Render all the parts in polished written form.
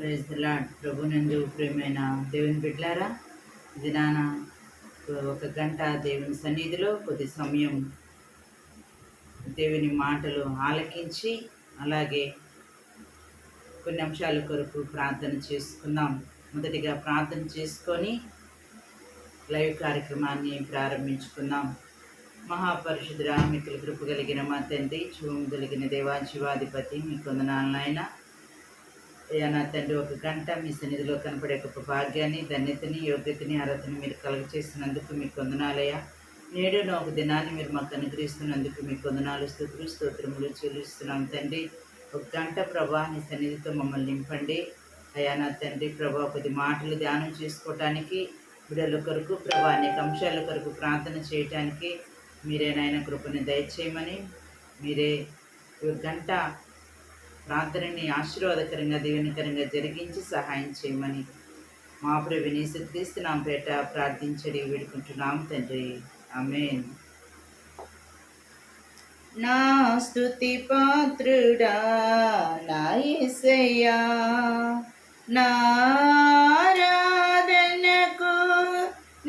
Praise the lord. ప్రభునందు ప్రియమైన దేవుని బిడ్డలారా, దినాన ఒక గంట దేవుని సన్నిధిలో కొద్ది సమయం దేవుని మాటలు ఆలకించి, అలాగే కొన్ని అంశాల కొరకు ప్రార్థన చేసుకుందాం. మొదటిగా ప్రార్థన చేసుకొని లైవ్ కార్యక్రమాన్ని ప్రారంభించుకుందాం. మహాపరిశుద్ధుడా, మీకు కృప కలిగిన మా తండ్రి, జీవము కలిగిన దేవా, జీవాధిపతి, మీకు వందనాలు నాయనా. అయ్యా నా తండ్రి, ఒక గంట మీ సన్నిధిలో కనపడే ఒక భాగ్యాన్ని, ధన్యతని, యోగ్యతని, అర్హతని మీరు కలుగచేసినందుకు మీకు వందనాలయ్యా. నేడు ఒక దినాన్ని మీరు మాకు అనుగ్రహిస్తున్నందుకు మీకు వందనాలు, స్తుతులు, స్తోత్రములు చెల్లిస్తున్నాం తండ్రి. ఒక గంట ప్రభా నీ సన్నిధితో మమ్మల్ని నింపండి అయ్యా నా తండ్రి. ప్రభా కొద్ది మాటలు ధ్యానం చేసుకోవటానికి, బిడ్డల కొరకు ప్రభా అనేక అంశాల కొరకు ప్రార్థన చేయటానికి మీరే నాయన కృపని దయచేయమని, మీరే ఒక గంట ప్రార్థనని ఆశీర్వాదకరంగా, దీవెనకరంగా జరిగించి సహాయం చేయమని మా ప్రభుని యేసుక్రీస్తు నామమున పేట ప్రార్థించడి వేడుకుంటున్నాం తండ్రి, ఆమేన్. నా స్తుతి పాత్రుడా నా యేసయ్యా, నా ఆరాధనకు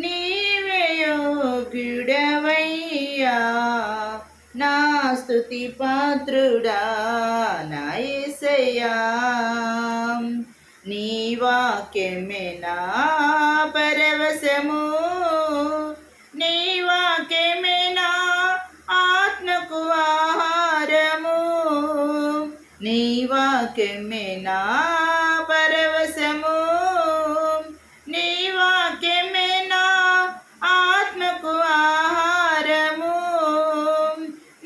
నీవే యోగ్యుడవయ్యా. నా స్తుతి పాత్రుడా నా యేసయ్యా, నీ వాక్యమే నా పరవశము, నీ వాక్యమే నా ఆత్మకు ఆహారము, నీ వాక్యమే నా పరవశము, నీ వాక్యమే నా ఆత్మకు ఆహారము,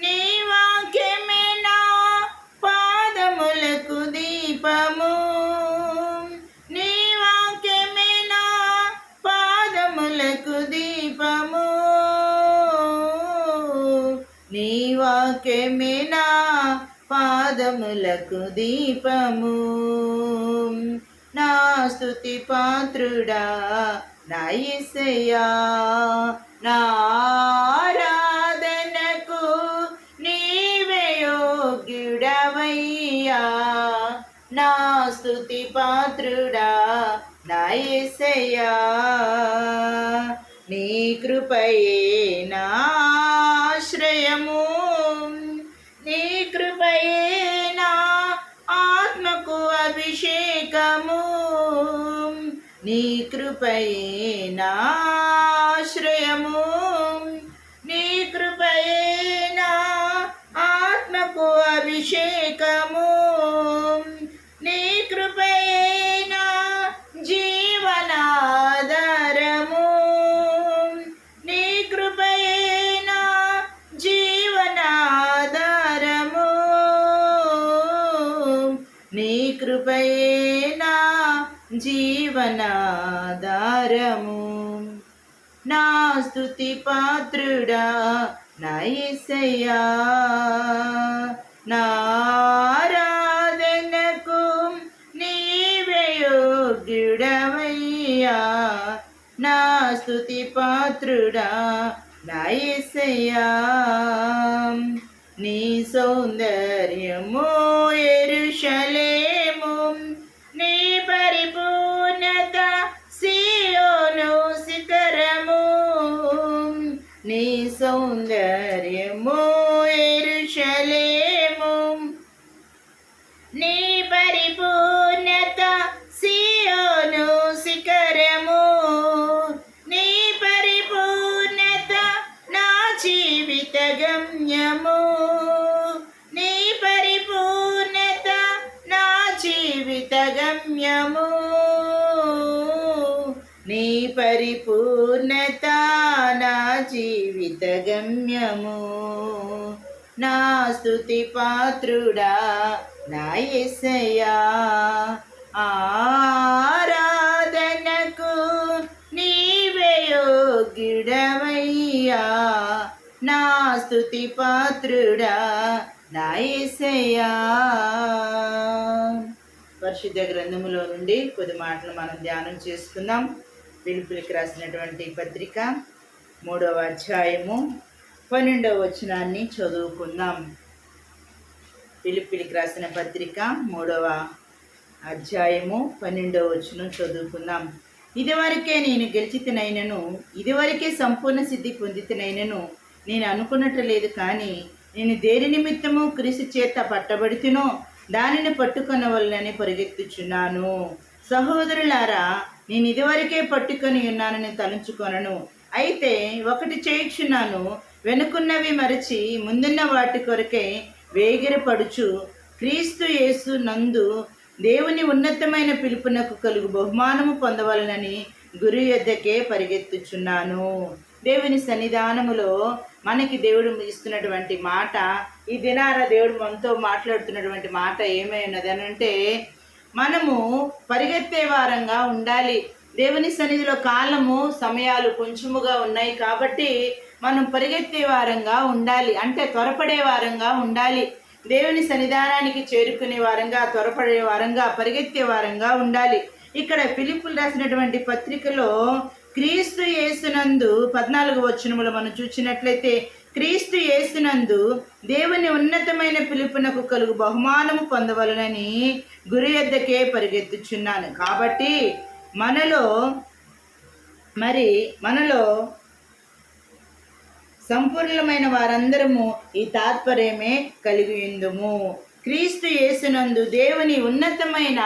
నీ వాక్యమే నా పాదములకు దీపము, నీ వాక్యమే నా పాదములకు దీపము, నీ వాక్యమే నా పాదములకు దీపము. నా స్తుతి పాత్రుడా నా యేసయ్యా, నా ఆరాధనకు నీవే యోగ్యుడవయ్యా. నా స్తుతి పాత్రుడా నా యేసయ్యా, నీ కృపయే నా ఆశ్రయము, నీ కృపయే నా ఆత్మకు అభిషేకము, నీ కృపయే నా ఆశ్రయము, నీ కృపయే నా ఆత్మకు అభిషేకము, నీ కృపయే నా జీవనాధారము, నీ కృపయే నా జీవనాధారము, నీ కృపయే నా జీవనాధారము. నా స్తుతి పాత్రుడా నా యేసయ్యా, నా ఆరాధనకు నీవే యోగ్యుడవయ్యా. నా స్తుతి పాత్రుడా నా యేసయ్యా, నీ సౌందర్యము యెరూషలేము, నీ పరిపూర్ణత సీయోను శిఖరము, నీ సౌందర్యము యెరూషలేము, నీ పరిపూర్ణత సీయోను శిఖరము, నీ పరిపూర్ణత నా జీవిత గమ్యము, నీ పరిపూర్ణత నా జీవిత గమ్యము, నీ పరిపూర్ణత నా జీవిత గమ్యము. నా స్తుతి పాత్రుడా నా యేసయ్యా, ఆరాధనకు నీవే యోగ్యుడవయ్యా. నా స్తుతి పాత్రుడా నా యేసయ్యా. పరిశుద్ధ గ్రంథములో నుండి కొద్ది మాటలు మనం ధ్యానం చేసుకుందాం. ఫిలిప్పీయులకు రాసినటువంటి పత్రిక 3వ అధ్యాయము 12వ వచనాన్ని చదువుకుందాం. ఫిలిప్పీయులకు రాసిన పత్రిక 3వ అధ్యాయము 12వ చదువుకుందాం. ఇదివరకే నేను గెలిచితినైనను, ఇదివరకే సంపూర్ణ సిద్ధి పొందితినైనను నేను అనుకున్నట్టు లేదు. కానీ నేను దేని నిమిత్తము క్రీస్తు చేత పట్టబడితినో దానిని పట్టుకొనవలనని పరిగెత్తుచున్నాను. సహోదరులారా, నేను ఇదివరకే పట్టుకొని ఉన్నానని తలంచుకొనను. అయితే ఒకటి చేయుచున్నాను, వెనుకున్నవి మరచి ముందున్న వాటి కొరకే వేగిరపడుచు క్రీస్తు యేసు నందు దేవుని ఉన్నతమైన పిలుపునకు కలుగు బహుమానము పొందవలనని గురు యొద్దకే పరిగెత్తుచున్నాను. దేవుని సన్నిధానములో మనకి దేవుడు ఇస్తున్నటువంటి మాట, ఈ దినాన దేవుడు మనతో మాట్లాడుతున్నటువంటి మాట ఏమై ఉన్నది అని అంటే, మనము పరిగెత్తే వారంగా ఉండాలి. దేవుని సన్నిధిలో కాలము సమయాలు కొంచెముగా ఉన్నాయి కాబట్టి మనం పరిగెత్తే వారంగా ఉండాలి. అంటే త్వరపడే వారంగా ఉండాలి. దేవుని సన్నిధానానికి చేరుకునే వారంగా, త్వరపడే వారంగా, పరిగెత్తే వారంగా ఉండాలి. ఇక్కడ ఫిలిప్పులు రాసినటువంటి పత్రికలో క్రీస్తు యేసునందు 14వ వచనములో మనం చూసినట్లయితే, క్రీస్తు యేసునందు దేవుని ఉన్నతమైన పిలుపునకు కలుగు బహుమానము పొందవలనని గురి యొద్దకే పరిగెత్తుచున్నాను. కాబట్టి మనలో సంపూర్ణమైన వారందరము ఈ తాత్పర్యమే కలిగి ఉందుము. క్రీస్తు యేసునందు దేవుని ఉన్నతమైన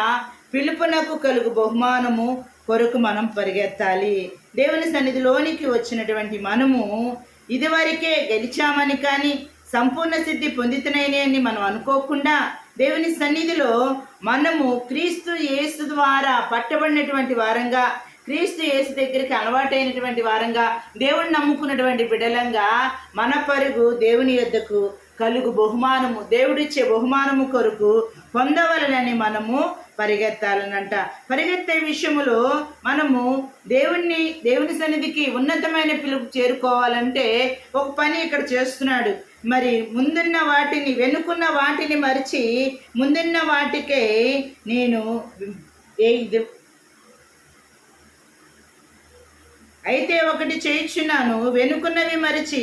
పిలుపునకు కలుగు బహుమానము కొరకు మనం పరిగెత్తాలి. దేవుని సన్నిధిలోనికి వచ్చినటువంటి మనము ఇదివరకే గెలిచామని కానీ సంపూర్ణ సిద్ధి పొందితనని మనం అనుకోకుండా, దేవుని సన్నిధిలో మనము క్రీస్తు యేసు ద్వారా పట్టబడినటువంటి వారంగా, క్రీస్తు యేసు దగ్గరికి అలవాటైనటువంటి వారంగా, దేవుని నమ్ముకున్నటువంటి బిడ్డలంగా మన పరుగు దేవుని యొద్దకు కలుగు బహుమానము, దేవుడిచ్చే బహుమానము కొరకు పొందవలనని మనము పరిగెత్తాలనంట. పరిగెత్తే విషయంలో మనము దేవుని సన్నిధికి ఉన్నతమైన పిలుపు చేరుకోవాలంటే ఒక పని ఇక్కడ చేస్తున్నాడు. మరి ముందున్న వాటిని, వెనుకున్న వాటిని మరిచి ముందున్న వాటికే నేను అయితే ఒకటి చేయుచున్నాను, వెనుకున్నవి మరిచి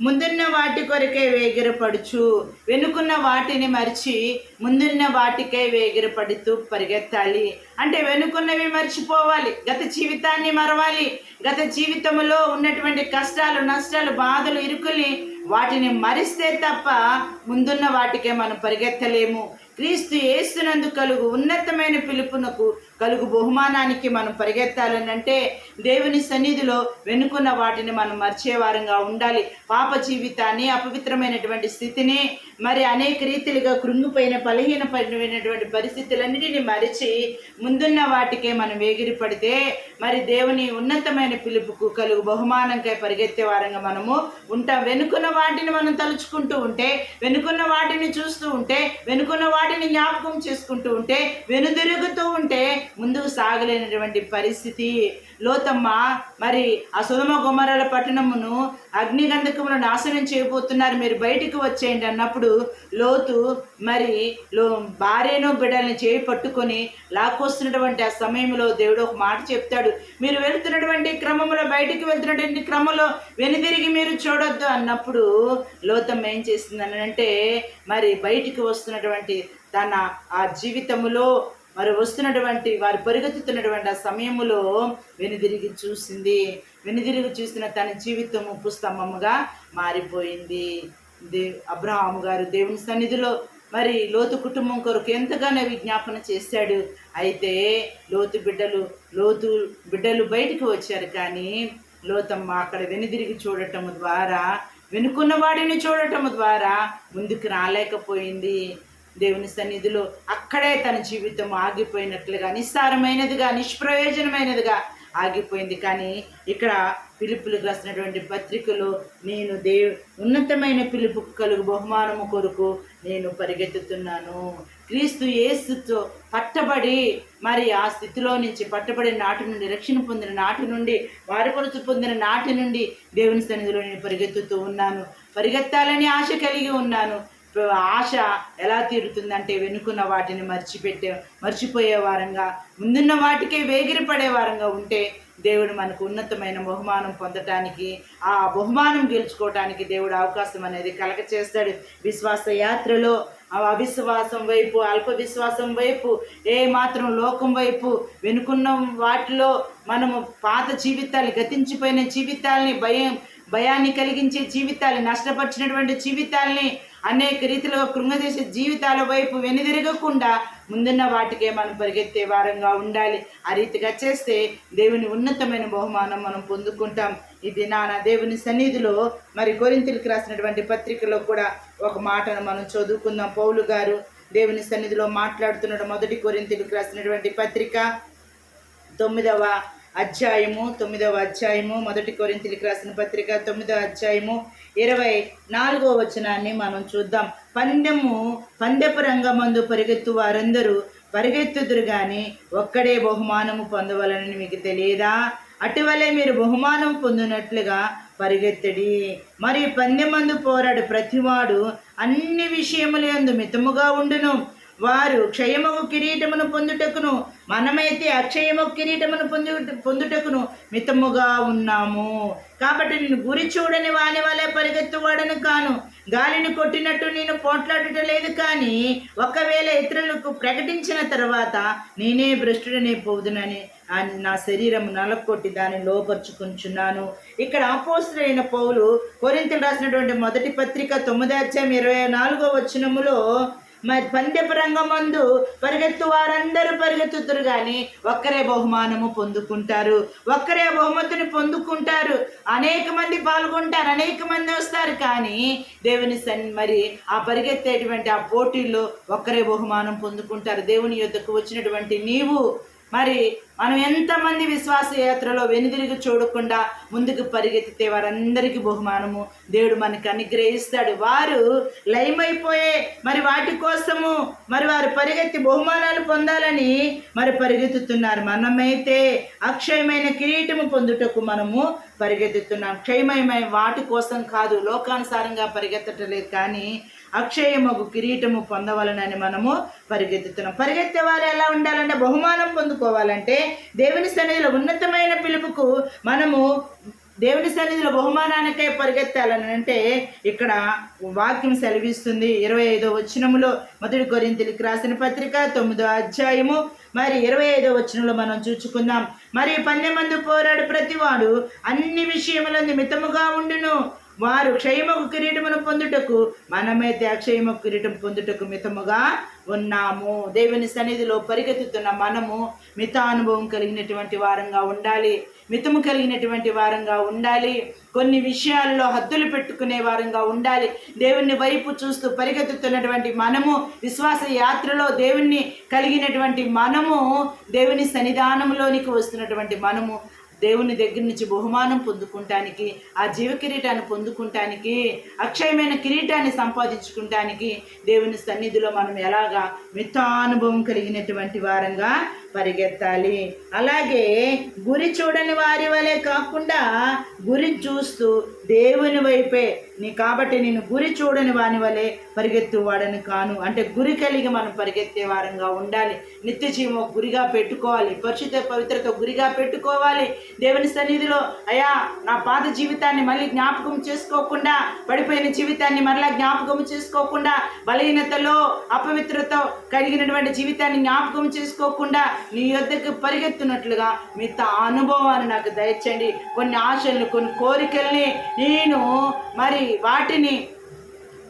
ముందున్న వాటి కొరకే వేగిరపడుచు. వెనుకున్న వాటిని మరిచి ముందున్న వాటికే వేగిరపడుతూ పరిగెత్తాలి. అంటే వెనుకున్నవి మర్చిపోవాలి, గత జీవితాన్ని మరవాలి. గత జీవితంలో ఉన్నటువంటి కష్టాలు, నష్టాలు, బాధలు, ఇరుకుల్ని వాటిని మరిస్తే తప్ప ముందున్న వాటికే మనం పరిగెత్తలేము. క్రీస్తు యేసునందు కలుగు ఉన్నతమైన పిలుపునకు కలుగు బహుమానానికి మనం పరిగెత్తాలని అంటే దేవుని సన్నిధిలో వెనుకున్న వాటిని మనం మర్చేవారంగా ఉండాలి. పాప జీవితాన్ని, అపవిత్రమైనటువంటి స్థితిని, మరి అనేక రీతిలుగా కృంగిపోయిన, బలహీనపడినటువంటి పరిస్థితులన్నిటిని మరిచి ముందున్న వాటికే మనం వేగిరి పడితే మరి దేవుని ఉన్నతమైన పిలుపుకు కలుగు బహుమానంకై పరిగెత్తే వారంగా మనము ఉంటాం. వెనుకున్న వాటిని మనం తలుచుకుంటూ ఉంటే, వెనుకున్న వాటిని చూస్తూ ఉంటే, వెనుకున్న వాటిని జ్ఞాపకం చేసుకుంటూ ఉంటే, వెనుదిరుగుతూ ఉంటే ముందుకు సాగలేనటువంటి పరిస్థితి. లోతమ్మ మరి ఆ సొదొమ గొమొర్రా పట్టణమును అగ్నిగంధకములు నాశనం చేయబోతున్నారు, మీరు బయటికి వచ్చేయండి అన్నప్పుడు లోతు మరి భార్యను బిడ్డల్ని చేయి పట్టుకొని లాక్కొస్తున్నటువంటి ఆ సమయంలో దేవుడు ఒక మాట చెప్తాడు, మీరు వెళ్తున్నటువంటి క్రమంలో, బయటికి వెళ్తున్నటువంటి క్రమంలో వెనుదిరిగి మీరు చూడొద్దు అన్నప్పుడు లోతమ్మ ఏం చేస్తుందని అంటే, మరి బయటికి వస్తున్నటువంటి తన ఆ జీవితములో మరి వస్తున్నటువంటి వారు పరిగెత్తుతున్నటువంటి ఆ సమయంలో వెనుదిరిగి చూసింది. వెనుదిరిగి చూసిన తన జీవితము పుస్తకముగా మారిపోయింది. అబ్రహాము గారు దేవుని సన్నిధిలో మరి లోతు కుటుంబం కొరకు ఎంతగానో విజ్ఞాపన చేశాడు. అయితే లోతు బిడ్డలు బయటికి వచ్చారు, కానీ లోతమ్మ అక్కడ వెనుదిరిగి చూడటము ద్వారా, వెనుకున్న వాడిని చూడటము ద్వారా ముందుకు రాలేకపోయింది. దేవుని సన్నిధిలో అక్కడే తన జీవితం ఆగిపోయినట్లుగా, నిస్సారమైనదిగా, నిష్ప్రయోజనమైనదిగా ఆగిపోయింది. కానీ ఇక్కడ పిలుపులకు రాసినటువంటి పత్రికలో నేను ఉన్నతమైన పిలుపు కలుగు బహుమానము కొరకు నేను పరిగెత్తుతున్నాను. క్రీస్తు యేసుతో పట్టబడి మరి ఆ స్థితిలో నుంచి, పట్టబడిన నాటి నుండి, రక్షణ పొందిన నాటి నుండి, వారిపరుచు పొందిన నాటి నుండి దేవుని సన్నిధిలో నేను పరిగెత్తుతూ ఉన్నాను. పరిగెత్తాలని ఆశ కలిగి ఉన్నాను. ఆశ ఎలా తీరుతుందంటే వెనుకున్న వాటిని మర్చిపోయే వారంగా, ముందున్న వాటికే వేగిరి పడే వారంగా ఉంటే దేవుడు మనకు ఉన్నతమైన బహుమానం పొందటానికి, ఆ బహుమానం గెలుచుకోవటానికి దేవుడు అవకాశం అనేది కలగచేస్తాడు. విశ్వాస యాత్రలో అవిశ్వాసం వైపు, అల్ప విశ్వాసం వైపు, ఏ మాత్రం లోకం వైపు వెనుకున్న వాటిలో మనము పాత జీవితాలు, గతించిపోయిన జీవితాలని, భయాన్ని కలిగించే జీవితాలు, నష్టపరిచినటువంటి జీవితాలని, అనేక రీతిలో కృంగదీసే జీవితాల వైపు వెనుదిరగకుండా ముందున్న వాటికే మనం పరిగెత్తే వారంగా ఉండాలి. ఆ రీతిగా చేస్తే దేవుని ఉన్నతమైన బహుమానం మనం పొందుకుంటాం. ఇది దేవుని సన్నిధిలో మరి కొరింథీయులకు రాసినటువంటి పత్రికలో కూడా ఒక మాటను మనం చదువుకుందాం. పౌలు గారు దేవుని సన్నిధిలో మాట్లాడుతున్నాడు. 1 కొరింథీయులకు రాసినటువంటి పత్రిక 9వ అధ్యాయము 1 కొరింథీయులకు రాసిన పత్రిక 9వ అధ్యాయము 24వ వచనాన్ని మనం చూద్దాం. పందెపు రంగమందు పరిగెత్తు వారందరూ పరిగెత్తుదురు గాని ఒక్కడే బహుమానము పొందవలనని మీకు తెలియదా? అటువలే మీరు బహుమానం పొందినట్లుగా పరిగెత్తడి. మరి పందెమందు పోరాడు ప్రతివాడు అన్ని విషయములందు మితముగా ఉండును. వారు క్షయమగు కిరీటమును పొందుటకును, మనమైతే అక్షయము కిరీటమును పొందుటకును మితముగా ఉన్నాము. కాబట్టి నేను గురి చూడని వాని వలె పరిగెత్తువాడను కాను, గాలిని కొట్టినట్టు నేను పోట్లాడుట లేదు. కానీ ఒకవేళ ఇతరులకు ప్రకటించిన తర్వాత నేనే భ్రష్టుడనే పోదునని నా శరీరం నలకొట్టి దాన్ని లోపరుచుకుంటున్నాను. ఇక్కడ అపోస్తలుడైన పౌలు కొరింథీయులకు రాసినటువంటి 1 పత్రిక 9వ అధ్యాయం 24వ వచనములో మరి పందెపు రంగమందు పరిగెత్తు వారందరూ పరిగెత్తుతారు కానీ ఒక్కరే బహుమానము పొందుకుంటారు, ఒక్కరే బహుమతిని పొందుకుంటారు. అనేక మంది పాల్గొంటారు, అనేక మంది వస్తారు, కానీ దేవుని మరి ఆ పరిగెత్తేటువంటి ఆ పోటీల్లో ఒక్కరే బహుమానం పొందుకుంటారు. దేవుని యొద్దకు వచ్చినటువంటి నీవు మరి మనం ఎంతమంది విశ్వాస యాత్రలో వెనుదిరిగి చూడకుండా ముందుకు పరిగెత్తితే వారందరికీ బహుమానము దేవుడు మనకు అనుగ్రహిస్తాడు. వారు లయమైపోయే మరి వాటి కోసము మరి వారు పరిగెత్తి బహుమానాలు పొందాలని మరి పరిగెత్తుతున్నారు. మనమైతే అక్షయమైన కిరీటము పొందుటకు మనము పరిగెత్తుతున్నాం. క్షయమైన వాటి కోసం కాదు, లోకానుసారంగా పరిగెత్తట్లేదు, కానీ అక్షయమగు కిరీటము పొందవలనని మనము పరిగెత్తుతున్నాం. పరిగెత్తే వారు ఎలా ఉండాలంటే బహుమానం పొందుకోవాలంటే దేవుని సన్నిధిలో ఉన్నతమైన పిలుపుకు మనము దేవుని సన్నిధిలో బహుమానానికై పరిగెత్తాలని అంటే ఇక్కడ వాక్యం సెలవిస్తుంది. 25వ వచనములో 1 కొరింథీయులకు రాసిన పత్రిక 9వ అధ్యాయము మరి 25వ వచనంలో మనం చూచుకుందాం. మరి పందెమందు పోరాడు ప్రతివాడు అన్ని విషయములందు మితముగా ఉండును. వారు క్షయమగు కిరీటమును పొందుటకు, మనమైతే అక్షయమగు కిరీటం పొందుటకు మితముగా ఉన్నాము. దేవుని సన్నిధిలో పరిగెత్తుతున్న మనము మిత అనుభవం కలిగినటువంటి వారంగా ఉండాలి, మితము కలిగినటువంటి వారంగా ఉండాలి. కొన్ని విషయాల్లో హద్దులు పెట్టుకునే వారంగా ఉండాలి. దేవుని వైపు చూస్తూ పరిగెత్తుతున్నటువంటి మనము, విశ్వాస యాత్రలో దేవుణ్ణి కలిగినటువంటి మనము, దేవుని సన్నిధానంలోనికి వస్తున్నటువంటి మనము దేవుని దగ్గర నుంచి బహుమానం పొందుకుంటానికి, ఆ జీవ కిరీటాన్ని పొందుకుంటానికి, అక్షయమైన కిరీటాన్ని సంపాదించుకుంటానికి దేవుని సన్నిధిలో మనం ఎలాగా మితానుభవం కలిగినటువంటి వారంగా పరిగెత్తాలి. అలాగే గురి చూడని వారి వలె కాకుండా గురి చూస్తూ దేవుని వైపే కాబట్టి నేను గురి చూడని వాని వలె పరిగెత్తువాడని కాను. అంటే గురి కలిగి మనం పరిగెత్తే వారంగా ఉండాలి. నిత్య జీవం గురిగా పెట్టుకోవాలి, పరిశుద్ధ పవిత్రత గురిగా పెట్టుకోవాలి. దేవుని సన్నిధిలో అయ్యా నా పాత జీవితాన్ని మళ్ళీ జ్ఞాపకం చేసుకోకుండా, పడిపోయిన జీవితాన్ని మరలా జ్ఞాపకం చేసుకోకుండా, బలహీనతలో అపవిత్రత కలిగినటువంటి జీవితాన్ని జ్ఞాపకం చేసుకోకుండా నీ యొద్దకు పరిగెత్తున్నట్లుగా మిత అనుభవాన్ని నాకు దయచేయండి. కొన్ని ఆశలను, కొన్ని కోరికల్ని నేను మరి వాటిని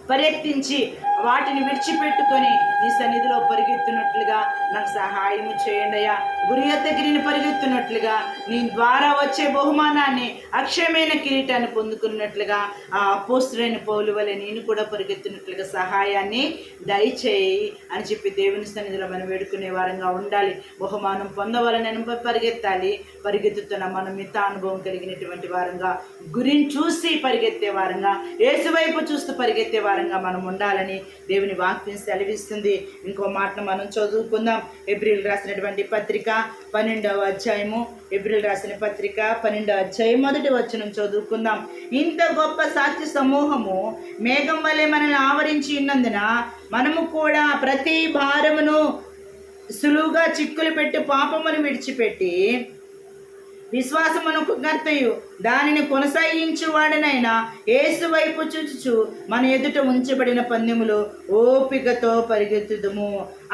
పరిగెత్తించి వాటిని విడిచిపెట్టుకొని నీ సన్నిధిలో పరిగెత్తున్నట్లుగా నాకు సహాయం చేయండి అయ్యా. గురి యొద్దకు నేను పరిగెత్తున్నట్లుగా, నీ ద్వారా వచ్చే బహుమానాన్ని, అక్షయమైన కిరీటాన్ని పొందుకున్నట్లుగా ఆ అపోస్తలుడైన పౌలు వలె నేను కూడా పరిగెత్తున్నట్లుగా సహాయాన్ని దయచేయి అని చెప్పి దేవుని సన్నిధిలో మనం వేడుకునే వారంగా ఉండాలి. బహుమానం పొందవాలని పరిగెత్తాలి. పరిగెత్తుతున్న మనం మిత అనుభవం కలిగినటువంటి వారంగా, గురిని చూసి పరిగెత్తే వారంగా, యేసు వైపు చూస్తూ పరిగెత్తే వారంగా మనం ఉండాలని దేవుని వాక్యం సెలవిస్తుంది. ఇంకో మాటను మనం చదువుకుందాం. ఏప్రిల్ రాసినటువంటి పత్రిక 12వ అధ్యాయము, ఏప్రిల్ రాసిన పత్రిక 12వ అధ్యాయం 1వ వచనం చదువుకుందాం. ఇంత గొప్ప సాక్షి సమూహము మేఘం వలె మనల్ని ఆవరించి ఉన్నందున మనము కూడా ప్రతి భారమును సులువుగా చిక్కులు పెట్టి పాపమును విడిచిపెట్టి విశ్వాసమునకు కర్తయు దానిని కొనసాగించువాడనైనా యేసు వైపు చూచుచు మన ఎదుట ఉంచబడిన పందెములు ఓపికతో పరిగెత్తుదుము.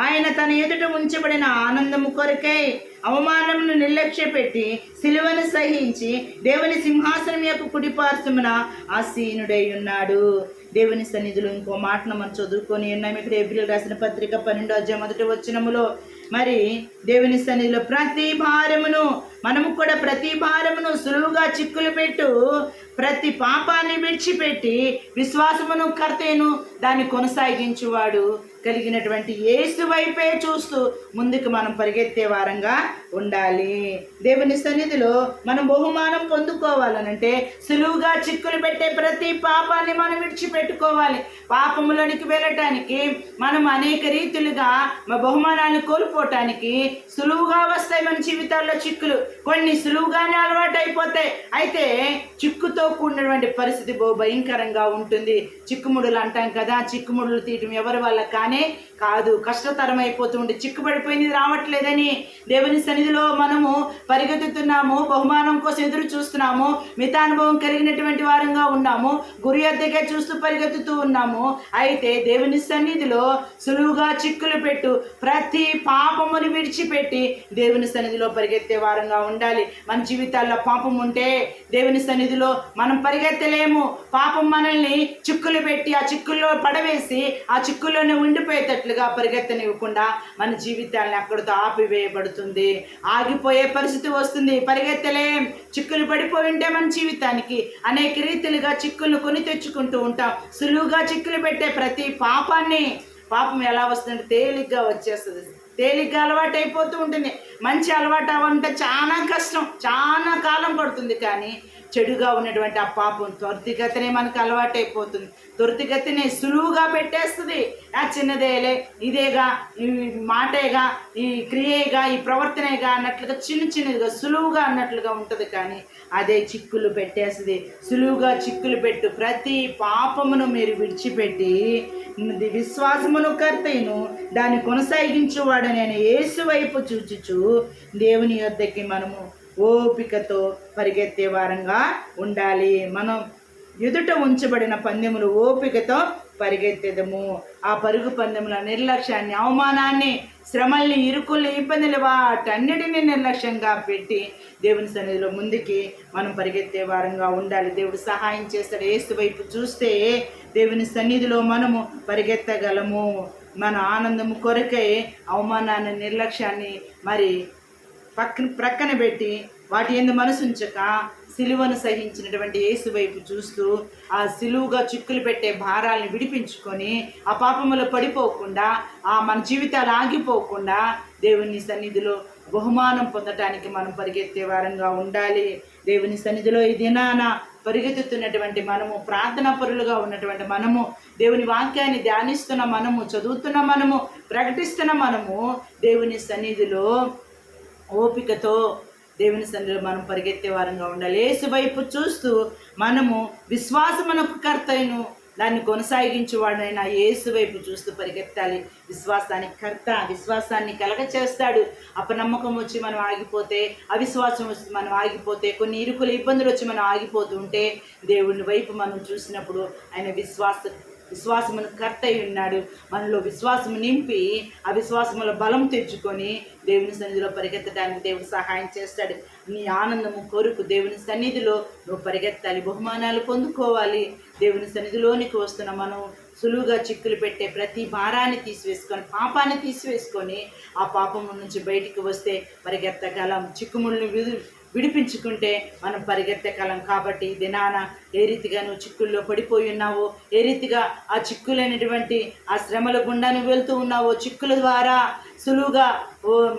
ఆయన తన ఎదుట ఉంచబడిన ఆనందము కొరకై అవమానమును నిర్లక్ష్య పెట్టి సిలువను సహించి దేవుని సింహాసనం యొక్క కుడిపార్శ్వమున ఆసీనుడై ఉన్నాడు. దేవుని సన్నిధిలో ఇంకో మాటను మనం చదువుకొని ఉన్నాం. ఇక్కడ ఏప్రిల్ రాసిన పత్రిక 12:1 మరి దేవుని సన్నిధిలో మనము కూడా ప్రతి భారమును సులువుగా చిక్కులు పెట్టు ప్రతి పాపాన్ని విడిచిపెట్టి విశ్వాసమును కర్తేను దాన్ని కొనసాగించువాడు కలిగినటువంటి యేసు వైపే చూస్తూ ముందుకు మనం పరిగెత్తే వారంగా ఉండాలి. దేవుని సన్నిధిలో మనం బహుమానం పొందుకోవాలనంటే సులువుగా చిక్కులు పెట్టే ప్రతి పాపాన్ని మనం విడిచిపెట్టుకోవాలి. పాపములోనికి వెళ్ళటానికి మనం అనేక రీతులుగా మా బహుమానాన్ని కోల్పోవటానికి సులువుగా వస్తాయి మన జీవితాల్లో చిక్కులు. కొన్ని సులువుగానే అలవాటు అయిపోతాయి. అయితే చిక్కుతో కూడినటువంటి పరిస్థితి భయంకరంగా ఉంటుంది. చిక్కుముడులు అంటాం కదా, చిక్కుముడులు తీయటం ఎవరి వల్ల కానే కాదు, కష్టతరం అయిపోతుంది. చిక్కుపడిపోయింది రావట్లేదని దేవుని సన్నిధిలో మనము పరిగెత్తుతున్నాము, బహుమానం కోసం ఎదురు చూస్తున్నాము, మితానుభవం కలిగినటువంటి వారంగా ఉన్నాము, గురి ఎద్దగా చూస్తూ పరిగెత్తుతూ ఉన్నాము. అయితే దేవుని సన్నిధిలో సులువుగా చిక్కులు పెట్టు ప్రతి పాపముని విడిచిపెట్టి దేవుని సన్నిధిలో పరిగెత్తే వారంగా ఉండాలి. మన జీవితాల్లో పాపం ఉంటే దేవుని సన్నిధిలో మనం పరిగెత్తలేము. పాపం మనల్ని చిక్కులు పెట్టి ఆ చిక్కుల్లో పడవేసి ఆ చిక్కుల్లోనే ఉండిపోయేటట్లుగా పరిగెత్తనివ్వకుండా మన జీవితాన్ని అక్కడితో ఆపివేయబడుతుంది. ఆగిపోయే పరిస్థితి వస్తుంది. పరిగెత్తలేం. చిక్కులు పడిపోయి ఉంటే మన జీవితానికి అనేక రీతిలుగా చిక్కులను కొని తెచ్చుకుంటూ ఉంటాం. సులువుగా చిక్కులు పెట్టే ప్రతి పాపం ఎలా వస్తుందంటే తేలిగ్గా వచ్చేస్తుంది. తేలిగ్గా అలవాటు అయిపోతూ ఉంటుంది. మంచి అలవాటు అవ్వాలంటే చాలా కష్టం, చాలా కాలం పడుతుంది. కానీ చెడుగా ఉన్నటువంటి ఆ పాపం త్వరితగతినే మనకు అలవాటు అయిపోతుంది. త్వరితగతినే సులువుగా పెట్టేస్తుంది. ఆ చిన్నదేలే, ఇదేగా, ఈ మాటేగా, ఈ క్రియగా, ఈ ప్రవర్తనేగా అన్నట్లుగా చిన్నదిగా సులువుగా అన్నట్లుగా ఉంటుంది. కానీ అదే చిక్కులు పెట్టేస్తుంది. సులువుగా చిక్కులు పెట్టు ప్రతి పాపమును మీరు విడిచిపెట్టి విశ్వాసమును కర్తయ్యను దాన్ని కొనసాగించువాడు నేను యేసు వైపు చూచుచు దేవుని యొద్దకి మనము ఓపికతో పరిగెత్తే వారంగా ఉండాలి. మనం ఎదుట ఉంచబడిన పందెములు ఓపికతో పరిగెత్తేదము. ఆ పరుగు పందెముల నిర్లక్ష్యాన్ని, అవమానాన్ని, శ్రమల్ని, ఇరుకుల్ని, ఇబ్బందులు వాటన్నిటినీ నిర్లక్ష్యంగా పెట్టి దేవుని సన్నిధిలో ముందుకి మనం పరిగెత్తే వారంగా ఉండాలి. దేవుడు సహాయం చేస్తాడు. యేసు వైపు చూస్తే దేవుని సన్నిధిలో మనము పరిగెత్తగలము. మన ఆనందము కొరకై అవమానాన్ని, నిర్లక్ష్యాన్ని మరి ప్రక్కన పెట్టి వాటి యందు మనసుంచక సిలువను సహించినటువంటి యేసు వైపు చూస్తూ ఆ సిలువుగా చిక్కులు పెట్టే భారాలను విడిపించుకొని ఆ పాపములో పడిపోకుండా మన జీవితాలు ఆగిపోకుండా దేవుని సన్నిధిలో బహుమానం పొందటానికి మనం పరిగెత్తే వారంగా ఉండాలి. దేవుని సన్నిధిలో ఈ దినాన పరిగెత్తుతున్నటువంటి మనము, ప్రార్థనా పరులుగా ఉన్నటువంటి మనము, దేవుని వాక్యాన్ని ధ్యానిస్తున్న మనము, చదువుతున్న మనము, ప్రకటిస్తున్న మనము దేవుని సన్నిధిలో ఓపికతో దేవుని సన్నిధిలో మనం పరిగెత్తే వారంగా ఉండాలి. యేసు వైపు చూస్తూ మనము విశ్వాసమునకు కర్తయ్యను దాన్ని కొనసాగించేవాడైనా యేసు వైపు చూస్తూ పరిగెత్తాలి. విశ్వాసానికి కర్త, విశ్వాసాన్ని కలగ చేస్తాడు. అపనమ్మకం వచ్చి మనం ఆగిపోతే, అవిశ్వాసం వచ్చి మనం ఆగిపోతే, కొన్ని ఇరుకులు ఇబ్బందులు వచ్చి మనం ఆగిపోతూ ఉంటే దేవుని వైపు మనం చూసినప్పుడు ఆయన విశ్వాసమును కర్త అయి ఉన్నాడు. మనలో విశ్వాసము నింపి ఆ విశ్వాసములో బలం తెచ్చుకొని దేవుని సన్నిధిలో పరిగెత్తడానికి దేవుడు సహాయం చేస్తాడు. నీ ఆనందము కొరకు దేవుని సన్నిధిలో నువ్వు పరిగెత్తాలి, బహుమానాలు పొందుకోవాలి. దేవుని సన్నిధిలోనికి వస్తున్న మనం సులువుగా చిక్కులు పెట్టే ప్రతి భారాన్ని తీసివేసుకొని, పాపాన్ని తీసివేసుకొని ఆ పాపము నుంచి బయటికి వస్తే పరిగెత్తగలం. చిక్కుముళ్ళని విడిపించుకుంటే మనం పరిగెత్తగలం. కాబట్టి దినాన ఏ రీతిగా నువ్వు చిక్కుల్లో పడిపోయి ఉన్నావో, ఏ రీతిగా ఆ చిక్కులైనటువంటి ఆ శ్రమల గుండా నువ్వు వెళ్తూ ఉన్నావో, చిక్కుల ద్వారా సులువుగా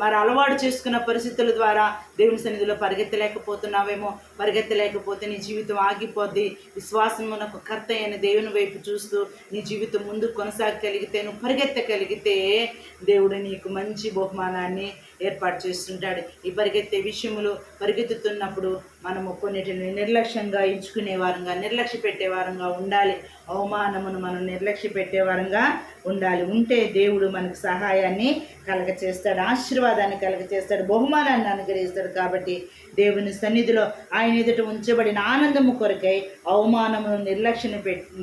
మరి అలవాటు చేసుకున్న పరిస్థితుల ద్వారా దేవుని సన్నిధిలో పరిగెత్తలేకపోతున్నావేమో. పరిగెత్తలేకపోతే నీ జీవితం ఆగిపోద్ది. విశ్వాసమునకు కర్త అయిన దేవుని వైపు చూస్తూ నీ జీవితం ముందుకు కొనసాగగలిగితే, నువ్వు పరిగెత్తగలిగితే దేవుడు నీకు మంచి బహుమానాన్ని ఏర్పాటు చేస్తుంటాడు. ఈ పరిగెత్తే విషయములు పరిగెత్తుతున్నప్పుడు మనము కొన్నిటిని నిర్లక్ష్యంగా ఎంచుకునే వారంగా, నిర్లక్ష్య పెట్టే వారంగా ఉండాలి. అవమానమును మనం నిర్లక్ష్య పెట్టే వారంగా ఉండాలి. ఉంటే దేవుడు మనకు సహాయాన్ని కలగచేస్తాడు, ఆశీర్వాదాన్ని కలగచేస్తాడు, బహుమానాన్ని అనుగ్రహిస్తాడు. కాబట్టి దేవుని సన్నిధిలో ఆయన ఎదుట ఉంచబడిన ఆనందము కొరకై అవమానమును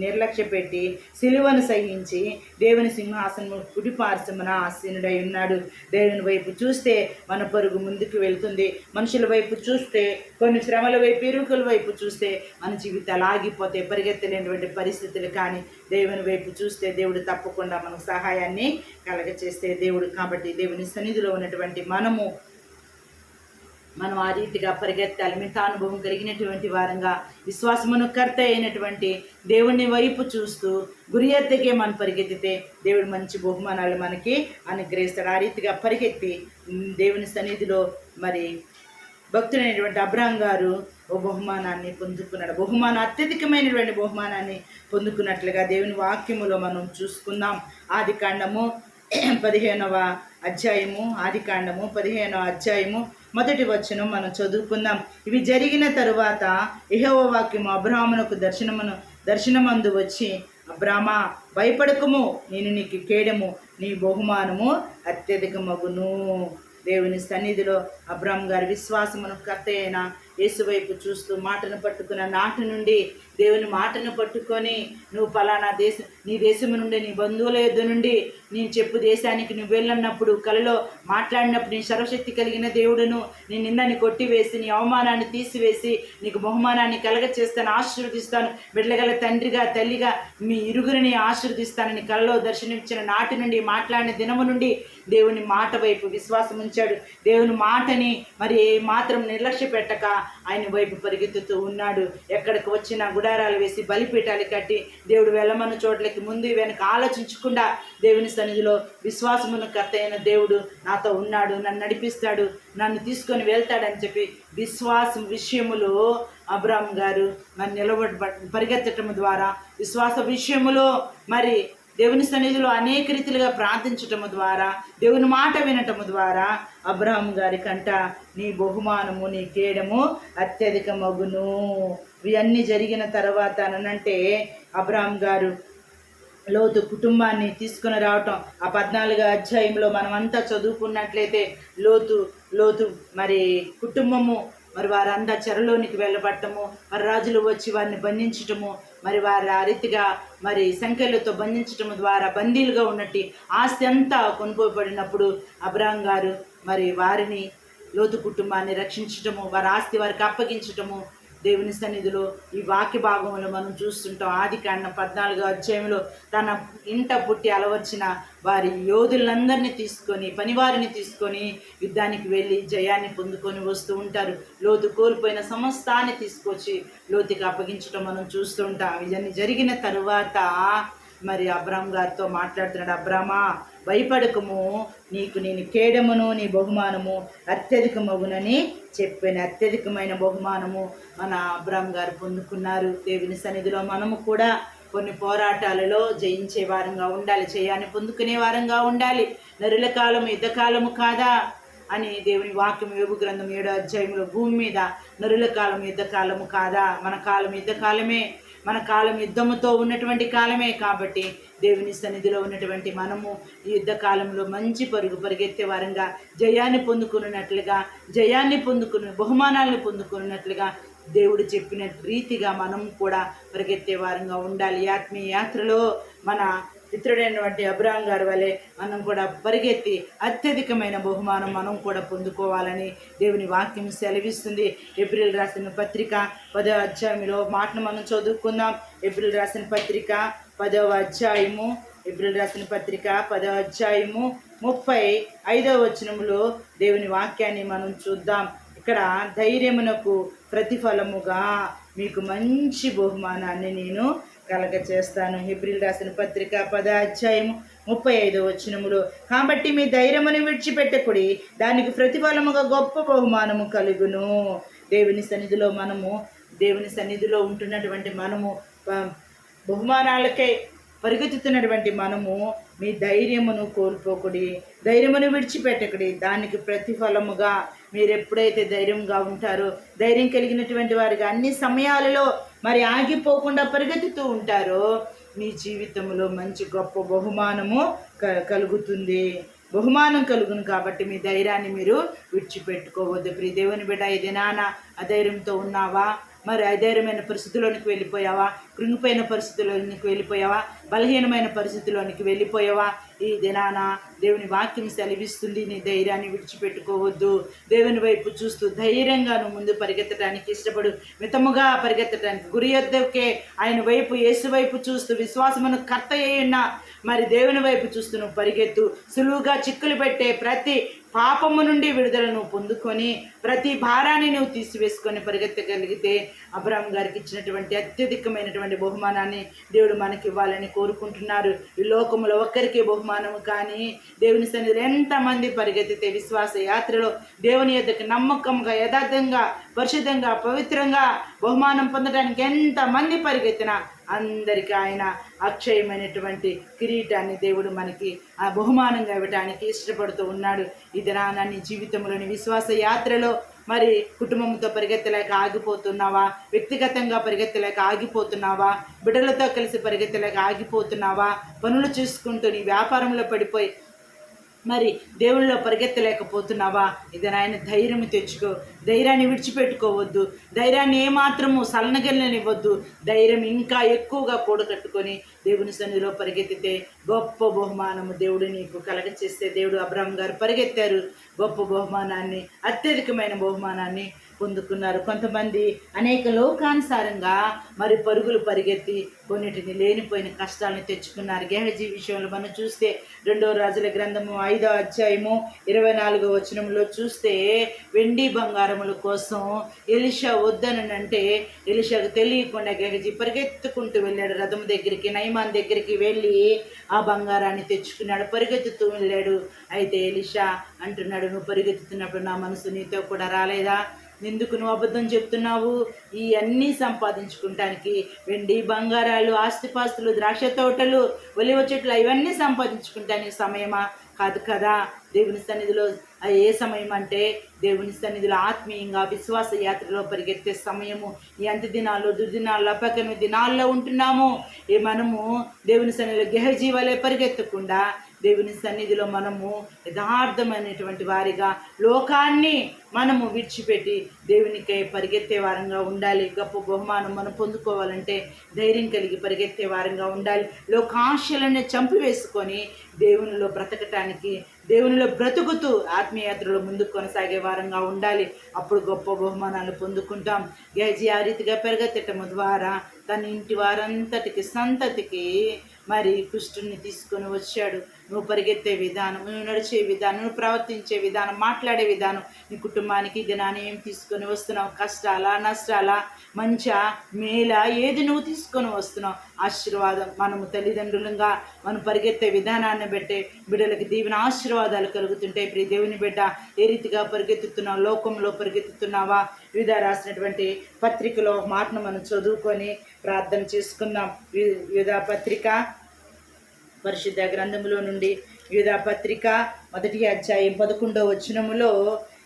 నిర్లక్ష్య పెట్టి సిలువను సహించి దేవుని సింహాసనము కుడిపార్శ్వమున ఆసీనుడై ఉన్నాడు. దేవుని వైపు చూస్తే మన పరుగు ముందుకు వెళ్తుంది. మనుషుల వైపు చూస్తే, కొన్ని శ్రమల వైపు, ఇరుకుల వైపు చూస్తే మన జీవితాలు ఆగిపోతే పరిగెత్తలేనటువంటి పరిస్థితులు. కానీ దేవుని వైపు చూస్తే దేవుడు తప్పకుండా మనకు సహాయాన్ని కలగచేస్తే దేవుడు. కాబట్టి దేవుని సన్నిధిలో ఉన్నటువంటి మనం ఆ రీతిగా పరిగెత్తాలి. మిగతా అనుభవం కలిగినటువంటి వారంగా, విశ్వాసమును కర్త అయినటువంటి దేవుని వైపు చూస్తూ గురి ఎద్దకే మనం పరిగెత్తితే దేవుడు మంచి బహుమానాలు మనకి అనుగ్రహిస్తాడు. ఆ రీతిగా పరిగెత్తి దేవుని సన్నిధిలో మరి భక్తుడైనటువంటి అబ్రహాం గారు ఓ బహుమానాన్ని పొందుకున్నాడు. అత్యధికమైనటువంటి బహుమానాన్ని పొందుకున్నట్లుగా దేవుని వాక్యములో మనం చూసుకుందాం. ఆదికాండము 15వ అధ్యాయము, ఆదికాండము 15వ అధ్యాయము 1వ వచనం మనం చదువుకుందాం. ఇవి జరిగిన తరువాత యెహోవా వాక్యము అబ్రహామునకు దర్శనమందు వచ్చి, అబ్రామా భయపడకుము, నేను నీకు కేడము, నీ బహుమానము అత్యధికమగును. దేవుని సన్నిధిలో అబ్రహాం గారి విశ్వాసమును కర్త అయిన యేసు వైపు చూస్తూ మాటను పట్టుకున్న నాటి నుండి దేవుని మాటను పట్టుకొని నువ్వు పలానా నీ దేశము నుండి, నీ బంధువుల యొద్ద నుండి నేను చెప్పు దేశానికి నువ్వు వెళ్ళన్నప్పుడు, కలలో మాట్లాడినప్పుడు నీ సర్వశక్తి కలిగిన దేవుడును నీ నిందని కొట్టివేసి, నీ అవమానాన్ని తీసివేసి నీకు బహుమానాన్ని కలగచేస్తాను, ఆశీర్వదిస్తాను, బిడ్డగల తండ్రిగా తల్లిగా మీ ఇరుగురిని ఆశీర్వదిస్తానని కలలో దర్శనమిచ్చిన నాటి నుండి, మాట్లాడిన దినము నుండి దేవుని మాట వైపు విశ్వాసం ఉంచాడు. దేవుని మాటని మరి మాత్రం నిర్లక్ష్య పెట్టక ఆయన వైపు పరిగెత్తుతూ ఉన్నాడు. ఎక్కడికి వచ్చినా గుడారాలు వేసి బలిపీఠాలు కట్టి దేవుడు వెళ్ళమన్న చోట్లకి ముందు వెనక ఆలోచించకుండా దేవుని సన్నిధిలో విశ్వాసమును కర్త అయిన దేవుడు నాతో ఉన్నాడు, నన్ను నడిపిస్తాడు, నన్ను తీసుకొని వెళ్తాడని చెప్పి విశ్వాసం విషయములో అబ్రహాం గారు మరి పరిగెత్తటం ద్వారా, విశ్వాస విషయములో మరి దేవుని సన్నిధిలో అనేక రీతిలుగా ప్రార్థించటము ద్వారా, దేవుని మాట వినటము ద్వారా అబ్రహాం గారి కంట నీ బహుమానము, నీ కేడము అత్యధికమగును. ఇవన్నీ జరిగిన తర్వాత అనంటే అబ్రహాం గారు లోతు కుటుంబాన్ని తీసుకుని రావటం, ఆ 14వ అధ్యాయంలో మనమంతా చదువుకున్నట్లయితే లోతు మరి కుటుంబము మరి వారంతా చెరలోనికి వెళ్ళబట్టము, మరి రాజులు వచ్చి వారిని బంధించటము, మరి వారి ఆ రీతిగా మరి సంఖ్యలతో బంధించటము ద్వారా బందీలుగా ఉన్నట్టు ఆస్తి అంతా కొనుక్కోబడినప్పుడు అబ్రహాం గారు మరి వారిని, లోతు కుటుంబాన్ని రక్షించటము, వారి ఆస్తి వారికి అప్పగించటము దేవుని సన్నిధిలో ఈ వాక్య భాగంలో మనం చూస్తుంటాం. ఆదికాండం 14వ అధ్యాయంలో తన ఇంట పుట్టి అలవర్చిన వారి యోధులందరినీ తీసుకొని, పనివారిని తీసుకొని యుద్ధానికి వెళ్ళి జయాన్ని పొందుకొని వస్తూ ఉంటారు. లోతు కోల్పోయిన సమస్తాన్ని తీసుకొచ్చి లోతుకి అప్పగించడం మనం చూస్తూ ఉంటాం. ఇవన్నీ జరిగిన తరువాత మరి అబ్రహాం గారితో మాట్లాడుతున్నాడు. అబ్రామా భయపడకము, నీకు నేను కేడమును, నీ బహుమానము అత్యధికమగునని చెప్పిన అత్యధికమైన బహుమానము మన అబ్రహాం గారు పొందుకున్నారు. దేవుని సన్నిధిలో మనము కూడా కొన్ని పోరాటాలలో జయించే వారంగా ఉండాలి, జయాన్ని పొందుకునే వారంగా ఉండాలి. నరుల కాలం యుద్ధకాలము కాదా అని దేవుని వాక్యం యోబు గ్రంథం 7వ అధ్యాయంలో, భూమి మీద నరుల కాలం యుద్ధకాలము కాదా? మన కాలం యుద్ధకాలమే, మన కాలం యుద్ధముతో ఉన్నటువంటి కాలమే. కాబట్టి దేవుని సన్నిధిలో ఉన్నటువంటి మనము ఈ యుద్ధ కాలంలో మంచి పరిగెత్తే వారంగా, జయాన్ని పొందుకున్నట్లుగా, బహుమానాలను పొందుకున్నట్లుగా దేవుడు చెప్పిన రీతిగా మనం కూడా పరిగెత్తే వారంగా ఉండాలి. ఆత్మీయ యాత్రలో మన పితృడైనటువంటి అబ్రహాం గారి వలె మనం కూడా పరిగెత్తి అత్యధికమైన బహుమానం మనం కూడా పొందుకోవాలని దేవుని వాక్యం సెలవిస్తుంది. ఏప్రిల్ రాసిన పత్రిక 10వ అధ్యాయంలో మాటను మనం చదువుకుందాం. ఏప్రిల్ రాసిన పత్రిక 10వ అధ్యాయము, ఏప్రిల్ రాసిన పత్రిక 10వ అధ్యాయము 35వ వచనములో దేవుని వాక్యాన్ని మనం చూద్దాం. ఇక్కడ ధైర్యమునకు ప్రతిఫలముగా మీకు మంచి బహుమానాన్ని నేను కలగచేస్తాను. ఏప్రిల్ రాసిన పత్రిక 10వ అధ్యాయము 35వ వచనములో, కాబట్టి మీ ధైర్యమును విడిచిపెట్టకుడి, దానికి ప్రతిఫలముగా గొప్ప బహుమానము కలుగును. దేవుని సన్నిధిలో ఉంటున్నటువంటి మనము బహుమానాలకై పరిగెత్తుతున్నటువంటి మనము మీ ధైర్యమును కోల్పోకుడి, ధైర్యమును విడిచిపెట్టకుడి. దానికి ప్రతిఫలముగా మీరు ఎప్పుడైతే ధైర్యంగా ఉంటారో, ధైర్యం కలిగినటువంటి వారిగా అన్ని సమయాలలో మరి ఆగిపోకుండా పరిగెత్తుతూ ఉంటారో, మీ జీవితంలో మంచి గొప్ప బహుమానము కలుగుతుంది. బహుమానం కలుగును. కాబట్టి మీ ధైర్యాన్ని మీరు విడిచిపెట్టుకోవద్దు. ప్రియ దేవుని బిడ్డ, ఇది నాన్న అధైర్యంతో ఉన్నావా? మరి అధైర్యమైన పరిస్థితుల్లోనికి వెళ్ళిపోయావా? కృంగిపోయిన పరిస్థితుల్లోనికి వెళ్ళిపోయావా? బలహీనమైన పరిస్థితుల్లోనికి వెళ్ళిపోయావా? ఈ దినాన దేవుని వాక్యం సెలవిస్తుంది, నీ ధైర్యాన్ని విడిచిపెట్టుకోవద్దు. దేవుని వైపు చూస్తూ ధైర్యంగా నువ్వు ముందు పరిగెత్తడానికి ఇష్టపడు. మితముగా పరిగెత్తడానికి, గురి యొద్దకే ఆయన వైపు, యేసు వైపు చూస్తూ, విశ్వాసమును కర్త అయ్యున్న మరి దేవుని వైపు చూస్తూ నువ్వు పరిగెత్తు. సులువుగా చిక్కులు పెట్టే ప్రతి పాపము నుండి విడుదలను పొందుకొని ప్రతి భారాన్ని నువ్వు తీసివేసుకొని పరిగెత్తగలిగితే అబ్రహాం గారికి ఇచ్చినటువంటి అత్యధికమైనటువంటి బహుమానాన్ని దేవుడు మనకి ఇవ్వాలని కోరుకుంటున్నారు. ఈ లోకంలో ఒక్కరికి బహుమానము కానీ దేవుని సన్నిధిలో ఎంతమంది పరిగెత్తితే విశ్వాస యాత్రలో దేవుని యొద్దకు నమ్మకంగా, యథార్థంగా, పరిశుద్ధంగా, పవిత్రంగా బహుమానం పొందడానికి ఎంతమంది పరిగెత్తినా అందరికీ ఆయన అక్షయమైనటువంటి కిరీటాన్ని దేవుడు మనకి ఆ బహుమానంగా ఇవ్వడానికి ఇష్టపడుతూ ఉన్నాడు. ఇది నీ జీవితంలోని విశ్వాస యాత్రలో మరి కుటుంబంతో పరిగెత్తలేక ఆగిపోతున్నావా? వ్యక్తిగతంగా పరిగెత్తలేక ఆగిపోతున్నావా? బిడ్డలతో కలిసి పరిగెత్తలేక ఆగిపోతున్నావా? పనులు చూసుకుంటూ నీ వ్యాపారంలో పడిపోయి మరి దేవుళ్ళలో పరిగెత్తలేకపోతున్నావా? ఇది నాయన ధైర్యం తెచ్చుకో. ధైర్యాన్ని విడిచిపెట్టుకోవద్దు. ధైర్యాన్ని ఏమాత్రము సలనగలనివ్వద్దు. ధైర్యం ఇంకా ఎక్కువగా కూడగట్టుకొని దేవుని సన్నిధిలో పరిగెత్తితే గొప్ప బహుమానము దేవుడు నీకు కలగచేస్తే, దేవుడు అబ్రహాం గారు పరిగెత్తారు, గొప్ప బహుమానాన్ని, అత్యధికమైన బహుమానాన్ని పొందుకున్నారు. కొంతమంది అనేక లోకానుసారంగా మరి పరుగులు పరిగెత్తి కొన్నిటిని లేనిపోయిన కష్టాలను తెచ్చుకున్నారు. గేహజీ విషయంలో మనం చూస్తే 2వ రాజుల గ్రంథము 5వ అధ్యాయము 24వ వచనంలో చూస్తే, వెండి బంగారముల కోసం ఎలీషా వద్దనంటే ఎలీషాకు తెలియకుండా గేహజీ పరిగెత్తుకుంటూ వెళ్ళాడు. రథం దగ్గరికి, నయమాన్ దగ్గరికి వెళ్ళి ఆ బంగారాన్ని తెచ్చుకున్నాడు. పరిగెత్తుతూ వెళ్ళాడు. అయితే ఎలీషా అంటున్నాడు, నువ్వు పరిగెత్తుతున్నప్పుడు నా మనసు నీతో కూడా రాలేదా? ఎందుకు నువ్వు అబద్ధం చెప్తున్నావు? ఈ అన్నీ సంపాదించుకుంటానికి వెండి బంగారాలు, ఆస్తిపాస్తులు, ద్రాక్ష తోటలు, ఒలివ చెట్లు ఇవన్నీ సంపాదించుకుంటానికి సమయమా? కాదు కదా. దేవుని సన్నిధిలో ఏ సమయం అంటే దేవుని సన్నిధిలో ఆత్మీయంగా విశ్వాస యాత్రలో పరిగెత్తే సమయము. ఈ అంత్య దినాల్లో, దుర్దినాల్లో, అపకర్మ దినాల్లో ఉంటున్నాము. మనము దేవుని సన్నిధిలో గెహజీ వలె పరిగెత్తకుండా దేవుని సన్నిధిలో మనము యథార్థమైనటువంటి వారిగా లోకాన్ని మనము విడిచిపెట్టి దేవునికై పరిగెత్తే వారంగా ఉండాలి. గొప్ప బహుమానం మనం పొందుకోవాలంటే ధైర్యం కలిగి పరిగెత్తే వారంగా ఉండాలి. లోకాశలను చంపివేసుకొని దేవునిలో బ్రతకటానికి, దేవునిలో బ్రతుకుతూ ఆత్మీయయాత్రలో ముందుకు కొనసాగే వారంగా ఉండాలి. అప్పుడు గొప్ప బహుమానాలు పొందుకుంటాం. గేహజీ ఆ రీతిగా పరిగెత్తటం ద్వారా తన ఇంటి వారంతటికి, సంతతికి మరి కుష్టుని తీసుకొని వచ్చాడు. నువ్వు పరిగెత్తే విధానం, నువ్వు నడిచే విధానం, నువ్వు ప్రవర్తించే విధానం, మాట్లాడే విధానం, నీ కుటుంబానికి దినాన్ని ఏం తీసుకొని వస్తున్నావు? కష్టాలా, నష్టాలా, మంచా, మేలా, ఏది నువ్వు తీసుకొని వస్తున్నావు? ఆశీర్వాదం. మనము తల్లిదండ్రులుగా మనం పరిగెత్తే విధానాన్ని బట్టే బిడ్డలకి దీవెన ఆశీర్వాదాలు కలుగుతుంటాయి. ప్రియ దేవుని బిడ్డ, ఏ రీతిగా పరిగెత్తుతున్నావు? లోకంలో పరిగెత్తుతున్నావా? వివిధ రాసినటువంటి పత్రికలో మాటను మనం చదువుకొని ప్రార్థన చేసుకుందాం. యూదా పత్రిక, పరిశుద్ధ గ్రంథములో నుండి యూదా పత్రిక 1వ అధ్యాయం 11వ వచనములో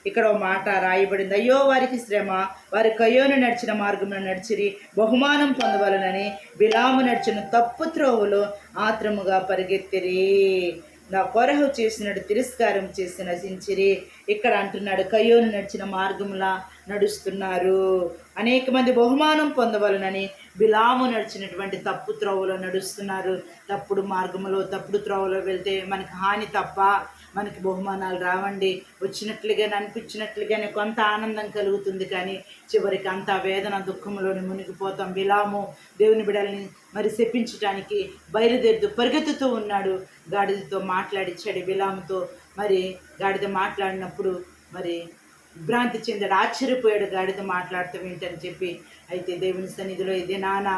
ఇక్కడ ఒక మాట రాయబడింది. అయ్యో వారికి శ్రమ, వారి కయ్యోను నడిచిన మార్గమును నడిచిరి, బహుమానం పొందవలనని బిలాము నడిచిన తప్పు త్రోవలో ఆత్రముగా పరిగెత్తిరి, నా కొరహు చేసినట్టు తిరస్కారం చేసి నశించిరి. ఇక్కడ అంటున్నాడు, కయ్యోను నడిచిన మార్గములా నడుస్తున్నారు. అనేక మంది బహుమానం పొందవలనని బిలాము నడిచినటువంటి తప్పు త్రోవలో నడుస్తున్నారు. తప్పుడు మార్గములో, తప్పుడు త్రోవలో వెళ్తే మనకి హాని తప్ప మనకి బహుమానాలు రావండి. వచ్చినట్లుగానే, అనిపించినట్లుగానే కొంత ఆనందం కలుగుతుంది, కానీ చివరికి అంతా వేదన, దుఃఖంలోని మునిగిపోతాం. బిలాము దేవుని బిడ్డల్ని మరి శపించడానికి పరిగెత్తుతూ ఉన్నాడు. గాడిదతో మాట్లాడించాడు బిలాముతో. మరి గాడిద మాట్లాడినప్పుడు మరి భ్రాంతి చెందాడు, ఆశ్చర్యపోయాడు గాడిద మాట్లాడుతూ ఏంటని చెప్పి. అయితే దేవుని సన్నిధిలో ఇదే నాన్న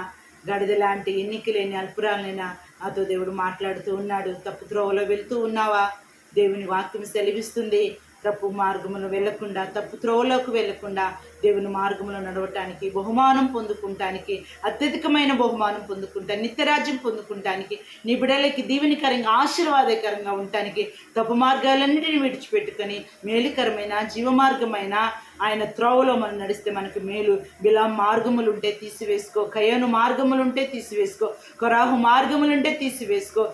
గాడిద లాంటి ఎన్నిక లేని అల్పురాలైనా నాతో దేవుడు మాట్లాడుతూ ఉన్నాడు. తప్పు త్రోవలో వెళ్తూ ఉన్నావా? దేవుని వాక్యం సెలవిస్తుంది, తప్పు మార్గములు వెళ్లకుండా, తప్పు త్రోవలోకి వెళ్లకుండా దేవుని మార్గంలో నడవటానికి, బహుమానం పొందుకుంటానికి, అత్యధికమైన బహుమానం పొందుకుంటానికి, నిత్యరాజ్యం పొందుకుంటానికి, నీ బిడ్డలకి దీవెనకరంగా ఆశీర్వాదకరంగా ఉండటానికి తప్పు మార్గాలన్నిటిని విడిచిపెట్టుకొని మేలుకరమైన జీవమార్గమైన ఆయన త్రోవలో మనం నడిస్తే మనకు మేలు. బిలాం మార్గములు ఉంటే తీసివేసుకో, కయోను మార్గములు ఉంటే తీసివేసుకో, కొరాహు మార్గములు ఉంటే తీసివేసుకో,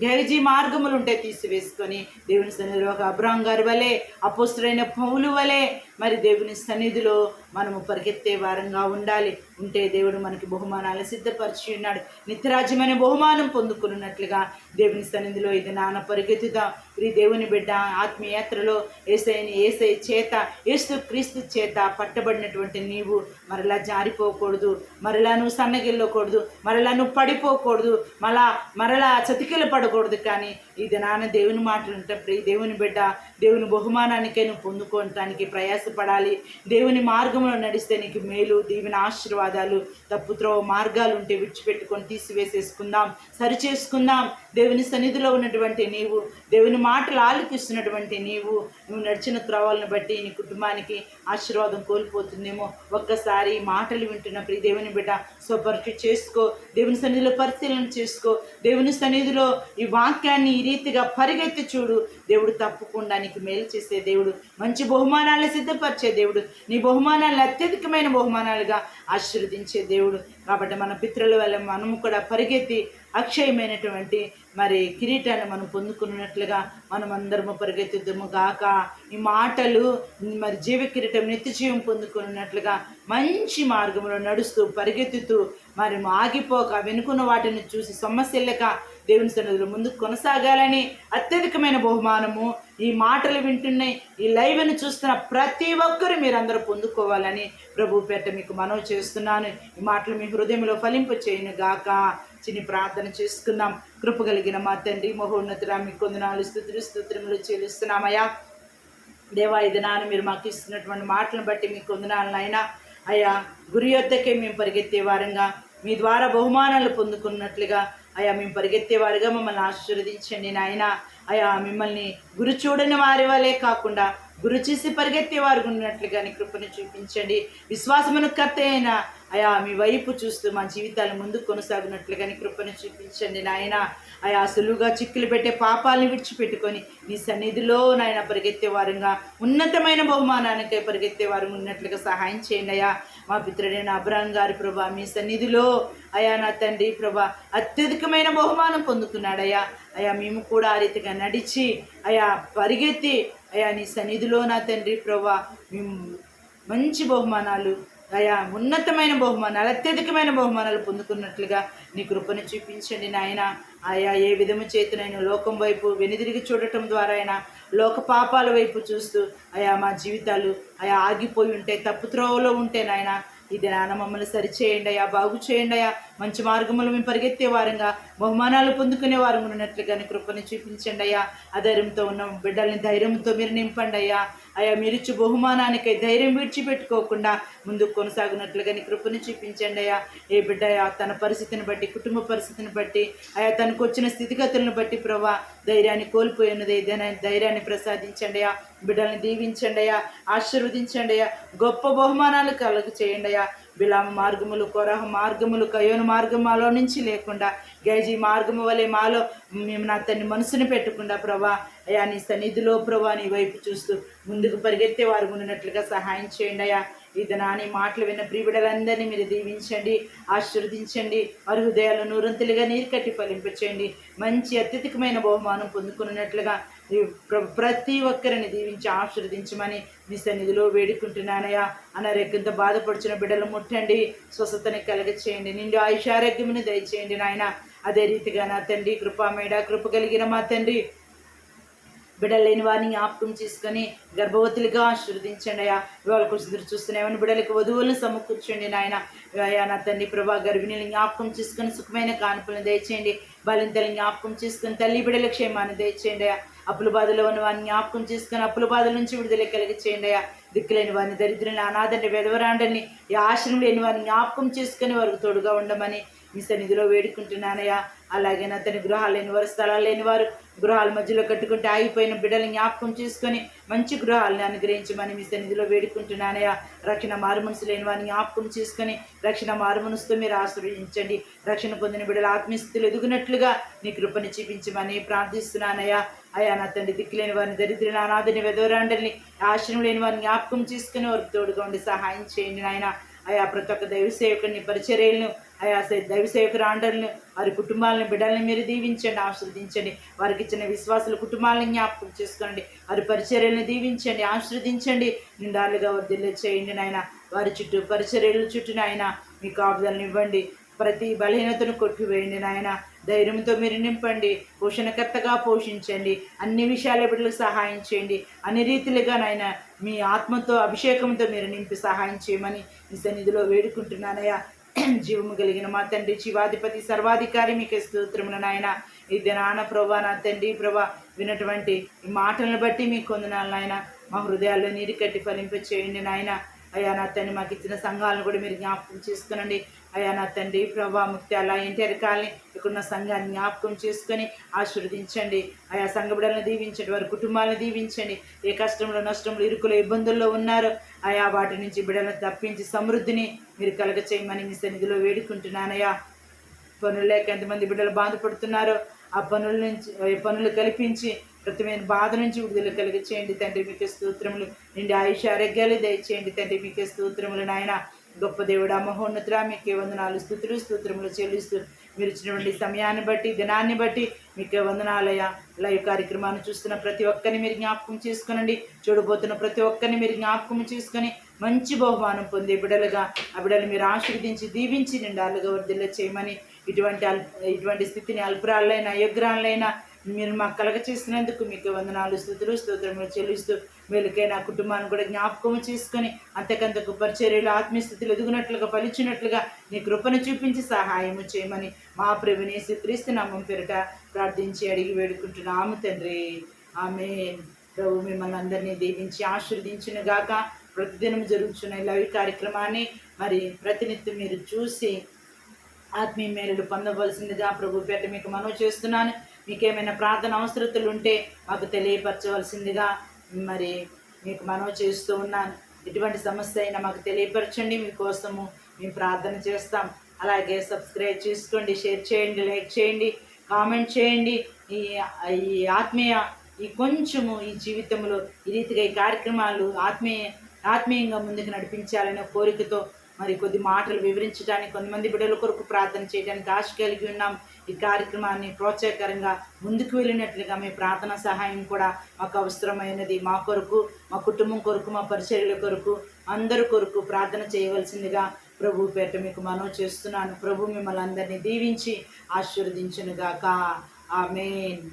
గెహజీ మార్గములు ఉంటే తీసివేసుకొని దేవుని సన్నిధిలో ఒక అబ్రాం గారి వలె, అపోస్తులైన పౌలు వలె మరి దేవుని సన్నిధిలో మనము పరిగెత్తే వారంగా ఉండాలి. ఉంటే దేవుడు మనకి బహుమానాలు సిద్ధపరిచి ఉన్నాడు. నిత్యరాజ్యమైన బహుమానం పొందుకున్నట్లుగా దేవుని సన్నిధిలో ఇది నాన్న పరిగెత్తుదాం. ఈ దేవుని బిడ్డ ఆత్మీయాత్రలో ఏసై చేత, యేసు క్రీస్తు చేత పట్టబడినటువంటి నీవు మరలా జారిపోకూడదు, మరలా నువ్వు సన్నగిల్లకూడదు, మరలా నువ్వు పడిపోకూడదు, మరలా చతికిల పడకూడదు. కానీ ఇది నాన్న దేవుని మాటలు ఉంటప్పుడు ఈ దేవుని బిడ్డ దేవుని బహుమానానికే నువ్వు పొందుకోవటానికి ప్రయాసపడాలి. దేవుని మార్గంలో నడిస్తే నీకు మేలు, దీవెన, ఆశీర్వాదాలు. తప్పుత్రో మార్గాలు ఉంటే విడిచిపెట్టుకొని తీసివేసేసుకుందాం, సరిచేసుకుందాం. దేవుని సన్నిధిలో ఉన్నటువంటి నీవు, దేవుని మాటలు ఆలకిస్తున్నటువంటి నువ్వు నడిచిన త్రోవలను బట్టి నీ కుటుంబానికి ఆశీర్వాదం కోల్పోతుందేమో. ఒక్కసారి మాటలు వింటున్నప్పుడు దేవుని బిడ్డ స్వపరీక్ష చేసుకో, దేవుని సన్నిధిలో పరిశీలన చేసుకో. దేవుని సన్నిధిలో ఈ వాక్యాన్ని ఈ రీతిగా పరిగెత్తి చూడు. దేవుడు తప్పకుండా నీకు మేలు చేసే దేవుడు, మంచి బహుమానాలను సిద్ధపరిచే దేవుడు, నీ బహుమానాలను అత్యధికమైన బహుమానాలుగా ఆశీర్వదించే దేవుడు. కాబట్టి మన పితరుల వల్ల మనము కూడా పరిగెత్తి అక్షయమైనటువంటి మరి కిరీటాన్ని మనం పొందుకున్నట్లుగా మనం అందరము పరిగెత్తుదాము గాక. ఈ మాటలు మరి జీవ కిరీటం, నిత్య జీవం పొందుకున్నట్లుగా మంచి మార్గంలో నడుస్తూ పరిగెత్తుతూ మరి ఆగిపోక, వెనుకున్న వాటిని చూసి సమస్యలేక దేవుని సన్నిధిలో ముందుకు కొనసాగాలని అత్యధికమైన బహుమానము ఈ మాటలు వింటున్నాయి, ఈ లైవ్ని చూస్తున్న ప్రతి ఒక్కరు మీరందరూ పొందుకోవాలని ప్రభు పేట మీకు మనవి చేస్తున్నాను. ఈ మాటలు మీ హృదయంలో ఫలింప చేయను గాక. చిన్ని ప్రార్థన చేసుకుందాం. కృపగలిగిన మా తండ్రి మహోన్నతుడా, మీకు వందనాలు, స్తుతులు చెల్లిస్తున్నామయ్యా. దేవా, ఇది నాన్న మీరు మాకు ఇస్తున్నటువంటి మాటలను బట్టి మీకు వందనాలు నాయనా. అయ్యా, గురి యొద్దకే మేము పరిగెత్తే వారంగా, మీ ద్వారా బహుమానాలు పొందుకున్నట్లుగా అయ్యా మేము పరిగెత్తే వారుగా మమ్మల్ని ఆశీర్వదించండి నాయన. అయ్యా, మిమ్మల్ని గురి చూడని వారి వలే కాకుండా గురి చూసి పరిగెత్తే వారు ఉన్నట్లుగా నీ కృపను చూపించండి. విశ్వాసమును కర్త అయిన అయా మీ వైపు చూస్తూ మా జీవితాలు ముందుకు కొనసాగినట్లుగా నీ కృపను చూపించండి నాయన. అయా సులువుగా చిక్కులు పెట్టే పాపాలను విడిచిపెట్టుకొని నీ సన్నిధిలో నాయన పరిగెత్తే వారంగా, ఉన్నతమైన బహుమానానికై పరిగెత్తే వారు ఉన్నట్లుగా సహాయం చేయండి అయ్యా. మా పితృడైన అబ్రాం గారి ప్రభా మీ సన్నిధిలో అయా నా తండ్రి ప్రభా అత్యధికమైన బహుమానం పొందుకున్నాడయ్యా. అయా మేము కూడా ఆ రీతిగా నడిచి అయా పరిగెత్తి అయా నీ సన్నిధిలో నా తండ్రి ప్రభా మేము మంచి బహుమానాలు అయా, ఉన్నతమైన బహుమానాలు, అత్యధికమైన బహుమానాలు పొందుకున్నట్లుగా నీ కృపను చూపించండి నాయన. ఆయా ఏ విధము చేతనైనా లోకం వైపు వెనుదిరిగి చూడటం ద్వారా అయినా, లోక పాపాల వైపు చూస్తూ అయా మా జీవితాలు అయా ఆగిపోయి ఉంటే, తప్పు త్రోవలో ఉంటే నాయన ఇది నాన్న మమ్మల్ని సరిచేయండి అయ్యా, బాగు చేయండి అయ్యా. మంచి మార్గంలో మేము పరిగెత్తే వారంగా, బహుమానాలు పొందుకునే వారు ఉన్నట్లుగా నీ కృపను చూపించండి అయ్యా. అధైర్యంతో ఉన్న బిడ్డల్ని ధైర్యంతో మీరు నింపండి అయ్యా. అయ్యా మీరిచ్చు బహుమానానికై ధైర్యం విడిచిపెట్టుకోకుండా ముందుకు కొనసాగినట్లుగా నీ కృపను చూపించండి అయ్యా. ఏ బిడ్డ తన పరిస్థితిని బట్టి, కుటుంబ పరిస్థితిని బట్టి అయా, తనకు వచ్చిన స్థితిగతులను బట్టి ప్రభా ధైర్యాన్ని కోల్పోయినది ధైర్యాన్ని ప్రసాదించండి అయ్యా. బిడ్డల్ని దీవించండి అయ్యా, ఆశీర్వదించండి అయ్యా. గొప్ప బహుమానాలు కలుగు చేయండి అయ్యా. బిలాము మార్గములు, కొరహ మార్గములు, కయోను మార్గం మాలో నుంచి లేకుండా, గైజీ మార్గము వలె మాలో మేము నా తన్ని మనసుని పెట్టకుండా ప్రభా అయ్యా నీ సన్నిధిలో ప్రభా నీ వైపు చూస్తూ ముందుకు పరిగెత్తే వారు ఉన్నట్లుగా సహాయం చేయండి అయ్యా. ఇది నాని మాటలు విన్న ప్రియబిడలందరినీ మీరు దీవించండి, ఆశీర్వదించండి. వారి హృదయాలు నూరంతులుగా నీరు కట్టి ఫలింపచేయండి. మంచి అత్యధికమైన బహుమానం పొందుకున్నట్లుగా ప్రతి ఒక్కరిని దీవించి ఆశీర్వదించమని మీ సన్నిధిలో వేడుకుంటున్నానయ్యా. అనారోగ్యంతో బాధపడుచున్న బిడ్డలు ముట్టండి, స్వస్థతని కలగచేయండి, నిండు ఆయుషారోగ్యముని దయచేయండి నాయన. అదే రీతిగా నా తండ్రి కృపామేడ, కృప కలిగిన మా తండ్రి బిడ్డలు లేని వారిని జ్ఞాపకం చేసుకొని గర్భవతులుగా ఆశీర్వదించండి అయ్యా. ఇవాళ ఎదురు చూస్తున్నామని బిడ్డలకు వధువులను సమకూర్చండి నాయన. అయ్యా నా తండ్రి ప్రభా గర్భిణీలను జ్ఞాపకం చేసుకొని సుఖమైన కానుకలను దయచేయండి. బాలింతలను జ్ఞాపకం చేసుకొని తల్లి బిడ్డల క్షేమాన్ని దయచేయండి అయ్యా. అప్పుల బాధలో ఉన్న వారిని జ్ఞాపకం చేసుకొని అప్పుల బాధల నుంచి విడుదల కలిగి చేయండి అయ్యా. దిక్కులేని వారిని, దరిద్రుని, అనాథని, వెధవరాండని, ఈ ఆశ్రమం లేని వారిని జ్ఞాపకం చేసుకొని వారికి తోడుగా ఉండమని మీ సన్నిధిలో వేడుకుంటున్నానయ్యా. అలాగే నా తన గృహాలు లేని వారు, స్థలాలు లేని వారు, గృహాల మధ్యలో కట్టుకుంటే ఆగిపోయిన బిడ్డలను జ్ఞాపకం చేసుకొని మంచి గృహాలను అనుగ్రహించమని మీ సన్నిధిలో వేడుకుంటున్నానయ్యా. రక్షణ మారుమనసు లేని వారిని జ్ఞాపకం చేసుకొని రక్షణ మారుమనసుతో మీరు ఆశ్రయించండి. రక్షణ పొందిన బిడ్డలు ఆత్మీయస్థితులు ఎదుగునట్లుగా నీ కృపని చూపించమని ప్రార్థిస్తున్నానయ్యా. అయా నా తండ్రి దిక్కులేని వారిని, దరిద్రుని, అనాథని, వెధవరాండల్ని, ఆశ్రయం లేని వారిని జ్ఞాపకం చేసుకుని వారికి తోడుగా ఉండి సహాయం చేయండి నాయన. అయా ప్రతి ఒక్క దైవ సేవకుని పరిచర్యలను, అయా దైవ సేవకురాండలను, వారి కుటుంబాలను, బిడ్డలను మీరు దీవించండి, ఆశీర్వదించండి. వారికి ఇచ్చిన విశ్వాసుల కుటుంబాలను జ్ఞాపకం చేసుకోండి. వారి పరిచర్యలను దీవించండి, ఆశీర్వదించండి, నిండాలుగా వర్ధిల్ల చేయండి నాయన. వారి చుట్టూ పరిచర్యల చుట్టూ నాయన మీ కాపుదలను ఇవ్వండి. ప్రతి బలహీనతను కొట్టివేయండి నాయన. ధైర్యంతో మీరు నింపండి, పోషణకర్తగా పోషించండి, అన్ని విషయాల బిడ్డలకు సహాయం చేయండి. అన్ని రీతిలుగా నాయన మీ ఆత్మతో అభిషేకంతో మీరు నింపి సహాయం చేయమని ఈ సన్నిధిలో వేడుకుంటున్నానయ్యా. జీవము కలిగిన మా తండ్రి, జీవాధిపతి, సర్వాధికారి మీకు స్తోత్రములు నాయన. ఈ దినాన ప్రభా నా తండ్రి ప్రభా విన్నటువంటి ఈ మాటలను బట్టి మీకు వందనాలు నాయన. మా హృదయాల్లో నీరు కట్టి ఫలింప చేయండి నాయన. అయ్యా నా తండ్రి మాకు ఇచ్చిన సంఘాలను కూడా మీరు జ్ఞాపకం చేసుకునండి. అయ్యా నా తండ్రి ప్రభా ముక్త్యాల ఎన్టీఆర్ కాలనీ ఇక్కడున్న సంఘాన్ని జ్ఞాపకం చేసుకొని ఆశీర్వదించండి. ఆయా సంఘ బిడ్డలను దీవించండి, వారి కుటుంబాలను దీవించండి. ఏ కష్టంలో, నష్టంలో, ఇరుకులో, ఇబ్బందుల్లో ఉన్నారో ఆయా వాటి నుంచి బిడ్డలను తప్పించి సమృద్ధిని మీరు కలగ చేయమని మీ సన్నిధిలో వేడుకుంటున్నానయ్యా. పనులు లేక ఎంతమంది బిడ్డలు బాధపడుతున్నారో ఆ పనులు కల్పించి ప్రతిమైన బాధ నుంచి విడుదల కలిగి చేయండి తండ్రి. మీకే స్తోత్రములు. నిండి ఆయుష ఆరోగ్యాలు దయచేయండి తండ్రి. మీకే స్తోత్రములు నాయన. గొప్ప దేవుడా, మహోన్నతుడా, మీకే వందనాలు, స్తోత్రములు చెల్లిస్తూ మీరు ఇచ్చినటువంటి సమయాన్ని బట్టి, దినాన్ని బట్టి మీకే వందనాలయ్యా. లైవ్ కార్యక్రమాన్ని చూస్తున్న ప్రతి ఒక్కరిని మీరు జ్ఞాపకం చేసుకునండి. చూడబోతున్న ప్రతి ఒక్కరిని మీరు జ్ఞాపకం చేసుకొని మంచి బహుమానం పొందే బిడ్డలుగా ఆ బిడ్డలు మీరు ఆశీర్వదించి దీవించి నిండాలుగా వర్ధిల్ల చేయమని, ఇటువంటి స్థితిని అల్పురాలైనా అయోగ్రాలైనా మీరు మాకు కలగ చేసినందుకు మీకు వందనాలు, స్తోత్రములు చెల్లిస్తూ మేలుకే నా కుటుంబాన్ని కూడా జ్ఞాపకం చేసుకొని అంతకంతకు పరిచర్యలు ఆత్మీయస్థితులు ఎదుగునట్లుగా, ఫలించినట్లుగా నీ కృపను చూపించి సహాయము చేయమని మా ప్రభుని యేసుక్రీస్తు నామం పేరిట ప్రార్థించి అడిగి వేడుకుంటున్నాము తండ్రి. ఆమేన్. ప్రభు మిమ్మల్ని అందరినీ దీవించి ఆశీర్వదించును గాక. ప్రతిదినం జరుగుతున్న లైవ్ కార్యక్రమాన్ని మరి ప్రతినిత్యం మీరు చూసి ఆత్మీయ మేలులు పొందవలసిందిగా ప్రభు పేట మీకు మనవి చేస్తున్నాను. మీకేమైనా ప్రార్థన అవసరతలు ఉంటే మాకు తెలియపరచవలసిందిగా మరి మీకు మనవి చేస్తూ ఉన్నాను. ఎటువంటి సమస్య అయినా మాకు తెలియపరచండి, మీకోసము మేము ప్రార్థన చేస్తాం. అలాగే సబ్స్క్రైబ్ చేసుకోండి, షేర్ చేయండి, లైక్ చేయండి, కామెంట్ చేయండి. ఈ ఆత్మీయ కొంచెము ఈ జీవితంలో ఈ రీతిగా ఈ కార్యక్రమాలు ఆత్మీయంగా ముందుకు నడిపించాలనే కోరికతో మరి కొద్ది మాటలు వివరించడానికి, కొంతమంది బిడ్డల కొరకు ప్రార్థన చేయడానికి ఆశ కలిగి ఉన్నాం. ఈ కార్యక్రమాన్ని ప్రోత్సాహకరంగా ముందుకు వెళ్ళినట్లుగా మీ ప్రార్థన సహాయం కూడా మాకు అవసరమైనది. మా కొరకు, మా కుటుంబం కొరకు, మా పరిచర్యల కొరకు, అందరి కొరకు ప్రార్థన చేయవలసిందిగా ప్రభు పేట మీకు మనవి చేస్తున్నాను. ప్రభు మిమ్మల్ని అందరినీ దీవించి ఆశీర్వదించునుగాక. ఆమేన్.